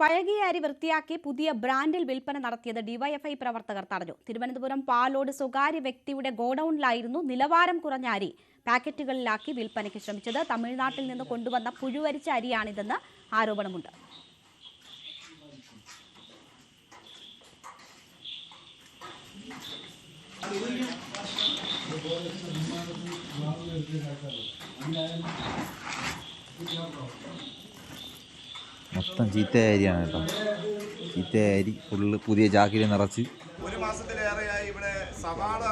പഴകിയ അരി വൃത്തിയാക്കി പുതിയ ബ്രാൻഡിൽ വിൽപ്പന നടത്തിയത് ഡിവൈഎഫ്ഐ പ്രവർത്തകർ തടഞ്ഞു. തിരുവനന്തപുരം പാലോട് സ്വകാര്യ വ്യക്തിയുടെ ഗോഡൌണിലായിരുന്നു നിലവാരം കുറഞ്ഞ അരി പാക്കറ്റുകളിലാക്കി വിൽപ്പനയ്ക്ക് ശ്രമിച്ചത്. തമിഴ്നാട്ടിൽ നിന്ന് കൊണ്ടുവന്ന പുഴുവരിച്ച അരിയാണിതെന്ന് ആരോപണമുണ്ട്. മൊത്തം ചീത്തയ അരിയാണ് കേട്ടോ. ചീത്തയ അരി ഫുള്ള് പുതിയ ചാക്കിൽ നിറച്ച്. ഒരു മാസത്തിലേറെയായി ഇവിടെ സവാള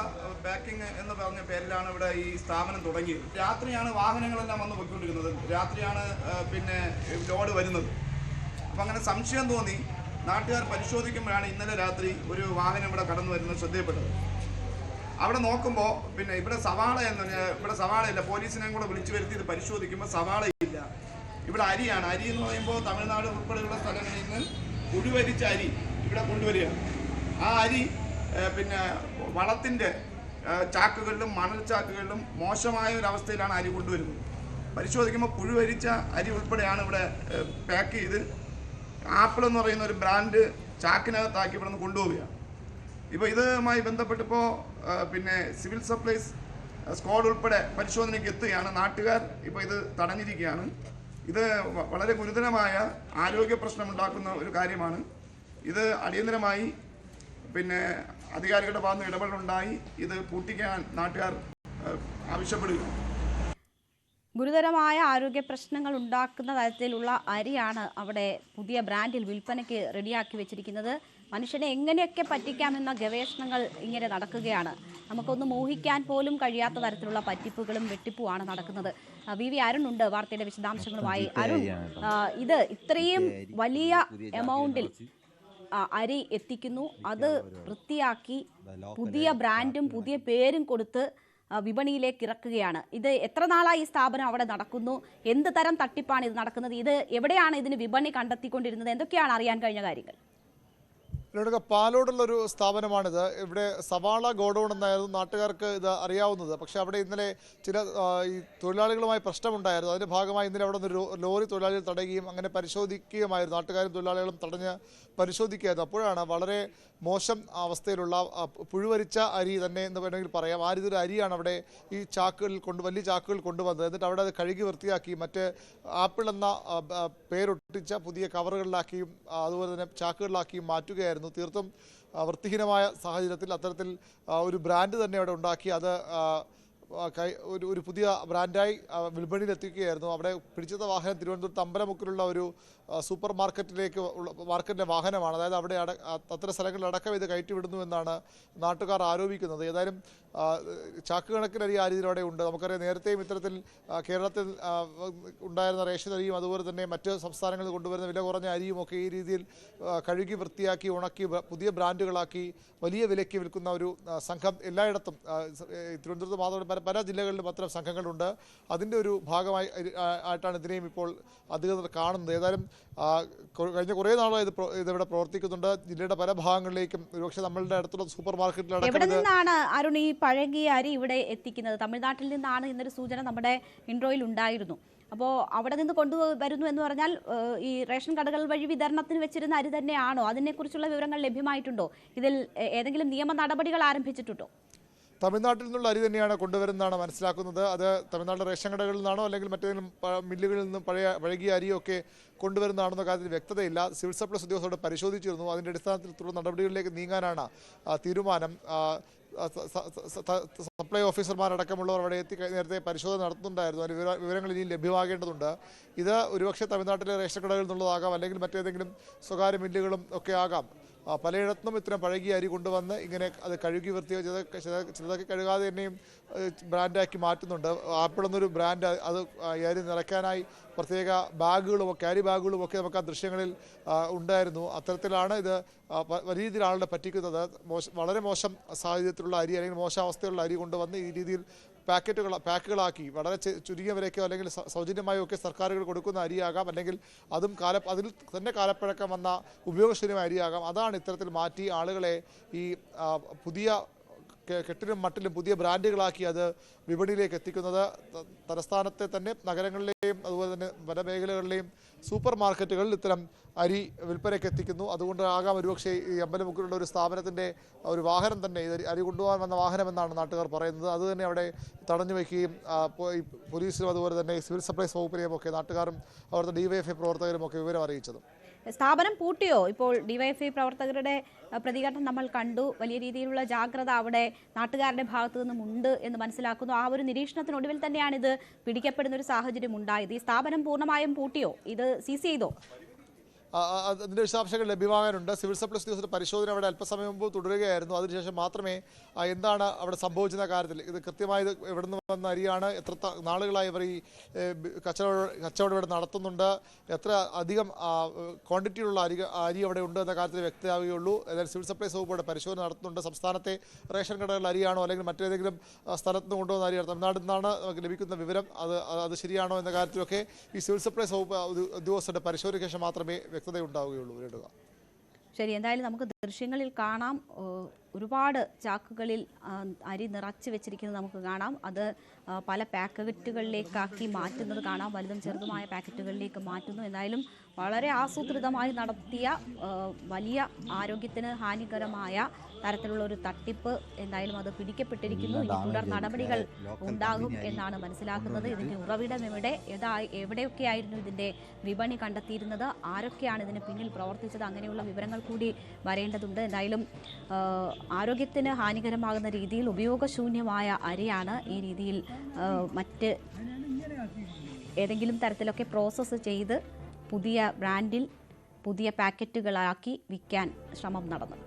പാക്കിംഗ് എന്ന് പറഞ്ഞ പേരിലാണ് ഇവിടെ ഈ സ്ഥാപനം തുടങ്ങിയത്. രാത്രിയാണ് വാഹനങ്ങളെല്ലാം വന്ന് പോയിക്കൊണ്ടിരിക്കുന്നത്, രാത്രിയാണ് ലോഡ് വരുന്നത്. അപ്പം അങ്ങനെ സംശയം തോന്നി നാട്ടുകാർ പരിശോധിക്കുമ്പോഴാണ് ഇന്നലെ രാത്രി ഒരു വാഹനം ഇവിടെ കടന്നു വരുന്നത് ശ്രദ്ധയപ്പെട്ടത്. അവിടെ നോക്കുമ്പോൾ ഇവിടെ സവാളയല്ല, പോലീസിനെയും കൂടെ വിളിച്ചു വരുത്തി ഇത് പരിശോധിക്കുമ്പോൾ സവാളയില്ല, ഇവിടെ അരിയാണ്. അരി എന്ന് പറയുമ്പോൾ തമിഴ്നാട് ഉൾപ്പെടെയുള്ള സ്ഥലങ്ങളിൽ നിന്ന് പുഴുവരിച്ച അരി ഇവിടെ കൊണ്ടുവരികയാണ്. ആ അരി വളത്തിൻ്റെ ചാക്കുകളിലും മണൽ ചാക്കുകളിലും മോശമായ ഒരു അവസ്ഥയിലാണ് അരി കൊണ്ടുവരുന്നത്. പരിശോധിക്കുമ്പോൾ പുഴുവരിച്ച അരി ഉൾപ്പെടെയാണ് ഇവിടെ പാക്ക് ചെയ്ത് ആപ്പിൾ എന്ന് പറയുന്ന ഒരു ബ്രാൻഡ് ചാക്കിനകത്താക്കി ഇവിടെ നിന്ന് കൊണ്ടുപോവുകയാണ്. ഇപ്പോൾ ഇതുമായി ബന്ധപ്പെട്ടിപ്പോൾ സിവിൽ സപ്ലൈസ് സ്ക്വാഡ് ഉൾപ്പെടെ പരിശോധനയ്ക്ക് എത്തുകയാണ്. നാട്ടുകാർ ഇപ്പോൾ ഇത് തടഞ്ഞിരിക്കുകയാണ്. ഇത് വളരെ ഗുരുതരമായ ആരോഗ്യ പ്രശ്നമുണ്ടാക്കുന്ന ഒരു കാര്യമാണ്. ഇത് അടിയന്തരമായി അധികാരികളുടെ ഭാഗത്ത് നിന്ന് ഇടപെടലുണ്ടായി ഇത് പൂട്ടിക്കാൻ നാട്ടുകാർ ആവശ്യപ്പെടുക. ഗുരുതരമായ ആരോഗ്യ പ്രശ്നങ്ങൾ ഉണ്ടാക്കുന്ന തരത്തിലുള്ള അരിയാണ് അവിടെ പുതിയ ബ്രാൻഡിൽ വിൽപ്പനയ്ക്ക് റെഡിയാക്കി വെച്ചിരിക്കുന്നത്. മനുഷ്യനെ എങ്ങനെയൊക്കെ പറ്റിക്കാമെന്ന ഗവേഷണങ്ങൾ ഇങ്ങനെ നടക്കുകയാണ്. നമുക്കൊന്ന് മോഹിക്കാൻ പോലും കഴിയാത്ത തരത്തിലുള്ള പറ്റിപ്പുകളും വെട്ടിപ്പുമാണ് നടക്കുന്നത്. വി അരുൺ ഉണ്ട് വാർത്തയുടെ വിശദാംശങ്ങളുമായി. അരുൺ, ഇത് ഇത്രയും വലിയ എമൗണ്ടിൽ അരി എത്തിക്കുന്നു, അത് വൃത്തിയാക്കി പുതിയ ബ്രാൻഡും പുതിയ പേരും കൊടുത്ത് വിപണിയിലേക്ക് ഇറക്കുകയാണ്. ഇത് എത്ര നാളായി ഈ സ്ഥാപനം അവിടെ നടക്കുന്നു? എന്ത് തരം തട്ടിപ്പാണ് ഇത് നടക്കുന്നത്? ഇത് എവിടെയാണ് ഇതിന് വിപണി കണ്ടെത്തിക്കൊണ്ടിരുന്നത്? എന്തൊക്കെയാണ് അറിയാൻ കഴിഞ്ഞ കാര്യങ്ങൾ? പാലോടുള്ളൊരു സ്ഥാപനമാണിത്. ഇവിടെ സവാള ഗോഡൌൺ എന്നായിരുന്നു നാട്ടുകാർക്ക് ഇത് അറിയാവുന്നത്. പക്ഷേ അവിടെ ഇന്നലെ ചില ഈ തൊഴിലാളികളുമായി പ്രശ്നമുണ്ടായിരുന്നു. അതിൻ്റെ ഭാഗമായി ഇന്നലെ അവിടെ നിന്ന് ലോറി തൊഴിലാളികൾ തടയുകയും അങ്ങനെ പരിശോധിക്കുകയുമായിരുന്നു. നാട്ടുകാരും തൊഴിലാളികളും തടഞ്ഞ് പരിശോധിക്കുകയായിരുന്നു. അപ്പോഴാണ് വളരെ മോശം അവസ്ഥയിലുള്ള പുഴുവരിച്ച അരി തന്നെ എന്ന് വേണമെങ്കിൽ പറയാം. ആ രീതിയിൽ അരിയാണ് അവിടെ ഈ വലിയ ചാക്കുകളിൽ കൊണ്ടുവന്നത്. എന്നിട്ട് അവിടെ അത് കഴുകി വൃത്തിയാക്കി മറ്റ് ആപ്പിൾ എന്ന പേരൊട്ടിച്ച പുതിയ കവറുകളിലാക്കിയും അതുപോലെ തന്നെ ചാക്കുകളിലാക്കിയും മാറ്റുകയായിരുന്നു. തീർത്തും വൃത്തിഹീനമായ സാഹചര്യത്തിൽ അത്തരത്തിൽ ഒരു ബ്രാൻഡ് തന്നെ അവിടെ ഉണ്ടാക്കി അത് ഒരു പുതിയ ബ്രാൻഡായി വിപണിയിലെത്തിക്കുകയായിരുന്നു. അവിടെ പിടിച്ചെടുത്ത വാഹനം തിരുവനന്തപുരത്ത് അമ്പലമുക്കിലുള്ള ഒരു സൂപ്പർ മാർക്കറ്റിലെ വാഹനമാണ്. അതായത് അവിടെ അത്തരം സ്ഥലങ്ങളിൽ അടക്കം ഇത് കയറ്റിവിടുന്നു എന്നാണ് നാട്ടുകാർ ആരോപിക്കുന്നത്. ഏതായാലും ചാക്ക് കണക്കിന് അരി ആ രീതിയിൽ അവിടെ ഉണ്ട്. നമുക്കറിയാം, നേരത്തെയും ഇത്തരത്തിൽ കേരളത്തിൽ ഉണ്ടായിരുന്ന റേഷൻ അരിയും അതുപോലെ തന്നെ മറ്റ് സംസ്ഥാനങ്ങളിൽ കൊണ്ടുവരുന്ന വില കുറഞ്ഞ അരിയും ഒക്കെ ഈ രീതിയിൽ കഴുകി വൃത്തിയാക്കി ഉണക്കി പുതിയ ബ്രാൻഡുകളാക്കി വലിയ വിലയ്ക്ക് വിൽക്കുന്ന ഒരു സംഘം എല്ലായിടത്തും തിരുവനന്തപുരത്ത് മാത്രമല്ല പല ജില്ലകളിലും അത്തരം സംഘങ്ങളുണ്ട്. അതിൻ്റെ ഒരു ഭാഗമായി ആയിട്ടാണ് ഇതിനെയും ഇപ്പോൾ അധികൃതർ കാണുന്നത്. ഏതായാലും കഴിഞ്ഞ കുറേ നാളായി ഇതിവിടെ പ്രവർത്തിക്കുന്നുണ്ട്. ജില്ലയുടെ പല ഭാഗങ്ങളിലേക്കും ഒരുപക്ഷെ നമ്മളുടെ അടുത്തുള്ള സൂപ്പർ മാർക്കറ്റിലടക്കം. എവിടെ നിന്നാണ് അരുൺ ഈ പഴകിയ അരി ഇവിടെ എത്തിക്കുന്നത്? തമിഴ്നാട്ടിൽ നിന്നാണ് എന്നൊരു സൂചന നമ്മുടെ ഇൻട്രോയിൽ ഉണ്ടായിരുന്നു. അപ്പോൾ അവിടെ നിന്ന് കൊണ്ടുവരുന്നു എന്ന് പറഞ്ഞാൽ ഈ റേഷൻ കടകൾ വഴി വിതരണത്തിന് വെച്ചിരുന്ന അരി തന്നെയാണോ? അതിനെക്കുറിച്ചുള്ള വിവരങ്ങൾ ലഭ്യമായിട്ടുണ്ടോ? ഇതിൽ ഏതെങ്കിലും നിയമ നടപടികൾ ആരംഭിച്ചിട്ടുണ്ടോ? തമിഴ്നാട്ടിൽ നിന്നുള്ള അരി തന്നെയാണ് കൊണ്ടുവരുന്നതാണ് മനസ്സിലാക്കുന്നത്. അത് തമിഴ്നാട്ടിലെ റേഷൻ കടകളിൽ നിന്നാണോ അല്ലെങ്കിൽ മറ്റേതെങ്കിലും മില്ലുകളിൽ നിന്നും പഴകിയ അരിയൊക്കെ കൊണ്ടുവരുന്നതാണെന്ന കാര്യത്തിൽ വ്യക്തതയില്ല. സിവിൽ സപ്ലൈസ് ഉദ്യോഗസ്ഥരോട് പരിശോധിച്ചിരുന്നു. അതിൻ്റെ അടിസ്ഥാനത്തിൽ തുടർ നടപടികളിലേക്ക് നീങ്ങാനാണ് തീരുമാനം. സപ്ലൈ ഓഫീസർമാരടക്കമുള്ളവർ അവിടെ എത്തി നേരത്തെ പരിശോധന നടത്തുന്നുണ്ടായിരുന്നു. അതിന് വിവരങ്ങൾ ഇനിയും ലഭ്യമാകേണ്ടതുണ്ട്. ഇത് ഒരുപക്ഷെ തമിഴ്നാട്ടിലെ റേഷൻ കടകളിൽ നിന്നുള്ളതാകാം, അല്ലെങ്കിൽ മറ്റേതെങ്കിലും സ്വകാര്യ മില്ലുകളും ഒക്കെ ആകാം. പലയിടത്തും ഇത്തരം പഴകിയ അരി കൊണ്ടുവന്ന് ഇങ്ങനെ അത് കഴുകി വൃത്തിയാക്കി ചിലതൊക്കെ കഴുകാതെ തന്നെയും ബ്രാൻഡാക്കി മാറ്റുന്നുണ്ട്. ആപ്പിൾ എന്നൊരു ബ്രാൻഡ് അത് അരി നിറയ്ക്കാനായി പ്രത്യേക ബാഗുകളും ക്യാരി ബാഗുകളും ഒക്കെ നമുക്ക് ആ ദൃശ്യങ്ങളിൽ ഉണ്ടായിരുന്നു. അത്തരത്തിലാണ് ഇത് വലിയ രീതിയിൽ ആളുകളെ പറ്റിക്കുന്നത്. വളരെ മോശം സാഹചര്യത്തിലുള്ള അരി അല്ലെങ്കിൽ മോശം അവസ്ഥയുള്ള അരി കൊണ്ടുവന്ന് ഈ രീതിയിൽ പാക്കുകളാക്കി വളരെ ചുരുങ്ങിയ വിലയ്ക്കോ അല്ലെങ്കിൽ സൗജന്യമായോ ഒക്കെ സർക്കാരുകൾ കൊടുക്കുന്ന അരിയാകാം, അല്ലെങ്കിൽ അതിൽ തന്നെ കാലപ്പഴക്കം വന്ന ഉപയോഗശൂന്യമായ അരിയാകാം. അതാണ് ഇത്തരത്തിൽ മാറ്റി ആളുകളെ ഈ പുതിയ കെട്ടിലും മട്ടിലും പുതിയ ബ്രാൻഡുകളാക്കി അത് വിപണിയിലേക്ക് എത്തിക്കുന്നത്. തലസ്ഥാനത്തെ തന്നെ നഗരങ്ങളിലെയും അതുപോലെ തന്നെ വനമേഖലകളിലെയും സൂപ്പർ മാർക്കറ്റുകളിൽ ഇത്തരം അരി വിൽപ്പനയ്ക്ക് എത്തിക്കുന്നു. അതുകൊണ്ട് ആകാം ഒരുപക്ഷെ ഈ അമ്പലമുക്കിലുള്ള ഒരു സ്ഥാപനത്തിൻ്റെ ഒരു വാഹനം തന്നെ ഇത് അരി കൊണ്ടുപോകാൻ വന്ന വാഹനമെന്നാണ് നാട്ടുകാർ പറയുന്നത്. അത് തന്നെ അവിടെ തടഞ്ഞു വയ്ക്കുകയും പോലീസിലും അതുപോലെ തന്നെ സിവിൽ സപ്ലൈസ് വകുപ്പിനെയും ഒക്കെ നാട്ടുകാരും അവിടുത്തെ DYFI പ്രവർത്തകരും ഒക്കെ വിവരം അറിയിച്ചതും. സ്ഥാപനം പൂട്ടിയോ? ഇപ്പോൾ DYFI പ്രവർത്തകരുടെ പ്രതികരണം നമ്മൾ കണ്ടു. വലിയ രീതിയിലുള്ള ജാഗ്രത അവിടെ നാട്ടുകാരുടെ ഭാഗത്തു നിന്നും ഉണ്ട് എന്ന് മനസ്സിലാക്കുന്നു. ആ ഒരു നിരീക്ഷണത്തിനൊടുവിൽ തന്നെയാണ് ഇത് പിടിക്കപ്പെടുന്ന ഒരു സാഹചര്യം ഉണ്ടായത്. ഈ സ്ഥാപനം പൂർണ്ണമായും പൂട്ടിയോ? ഇത് സീസ് ചെയ്തോ? അതിൻ്റെ വിശദാംശങ്ങൾ ലഭ്യമാകാനുണ്ട്. സിവിൽ സപ്ലൈസ് ഉദ്യോഗസ്ഥരുടെ പരിശോധന അവിടെ അല്പസമയം മുമ്പ് തുടരുകയായിരുന്നു. അതിനുശേഷം മാത്രമേ എന്താണ് അവിടെ സംഭവിച്ചെന്ന കാര്യത്തിൽ ഇത് കൃത്യമായത് എവിടെ നിന്ന് വന്ന അരിയാണ്, എത്ര നാളുകളായി ഇവർ ഈ കച്ചവടം ഇവിടെ നടത്തുന്നുണ്ട്, എത്ര അധികം ക്വാണ്ടിറ്റിയുള്ള അരി അവിടെ ഉണ്ട് എന്ന കാര്യത്തിൽ വ്യക്തമാവുകയുള്ളൂ. അതായത് സിവിൽ സപ്ലൈസ് വകുപ്പ് പരിശോധന നടത്തുന്നുണ്ട്. സംസ്ഥാനത്തെ റേഷൻ കടകളിൽ അരിയാണോ അല്ലെങ്കിൽ മറ്റേതെങ്കിലും സ്ഥലത്ത് നിന്ന് കൊണ്ടുവന്ന അരിയാണ്, തമിഴ്നാട്ടിൽ നിന്നാണ് നമുക്ക് ലഭിക്കുന്ന വിവരം, അത് ശരിയാണോ എന്ന കാര്യത്തിലൊക്കെ ഈ സിവിൽ സപ്ലൈസ് വകുപ്പ് ഉദ്യോഗസ്ഥരുടെ പരിശോധനയ്ക്ക് ശേഷം മാത്രമേ വ്യക്തതയുണ്ടാവുകയുള്ളൂ. ശരി, എന്തായാലും നമുക്ക് ദൃശ്യങ്ങളിൽ കാണാം. ഒരുപാട് ചാക്കുകളിൽ അരി നിറച്ച് വെച്ചിരിക്കുന്നത് നമുക്ക് കാണാം. അത് പല പാക്കറ്റുകളിലേക്കാക്കി മാറ്റുന്നത് കാണാം. വലുതും ചെറുതുമായ പാക്കറ്റുകളിലേക്ക് മാറ്റുന്നു. എന്തായാലും വളരെ ആസൂത്രിതമായി നടത്തിയ വലിയ ആരോഗ്യത്തിന് ഹാനികരമായ തരത്തിലുള്ള ഒരു തട്ടിപ്പ് എന്തായാലും അത് പിടിക്കപ്പെട്ടിരിക്കുന്നു. ഇനി തുടർ നടപടികൾ ഉണ്ടാകും എന്നാണ് മനസ്സിലാക്കുന്നത്. ഇതിൻ്റെ ഉറവിടം എവിടെയൊക്കെയായിരുന്നു ഇതിൻ്റെ വിപണി കണ്ടെത്തിയിരുന്നത്, ആരൊക്കെയാണ് ഇതിന് പിന്നിൽ പ്രവർത്തിച്ചത്, അങ്ങനെയുള്ള വിവരങ്ങൾ കൂടി വരേണ്ടതുണ്ട്. എന്തായാലും ആരോഗ്യത്തിന് ഹാനികരമാകുന്ന രീതിയിൽ ഉപയോഗശൂന്യമായ അരിയാണ് ഈ രീതിയിൽ മറ്റ് ഏതെങ്കിലും തരത്തിലൊക്കെ പ്രോസസ്സ് ചെയ്ത് പുതിയ ബ്രാൻഡിൽ പുതിയ പാക്കറ്റുകളാക്കി വിൽക്കാൻ ശ്രമം നടന്നത്.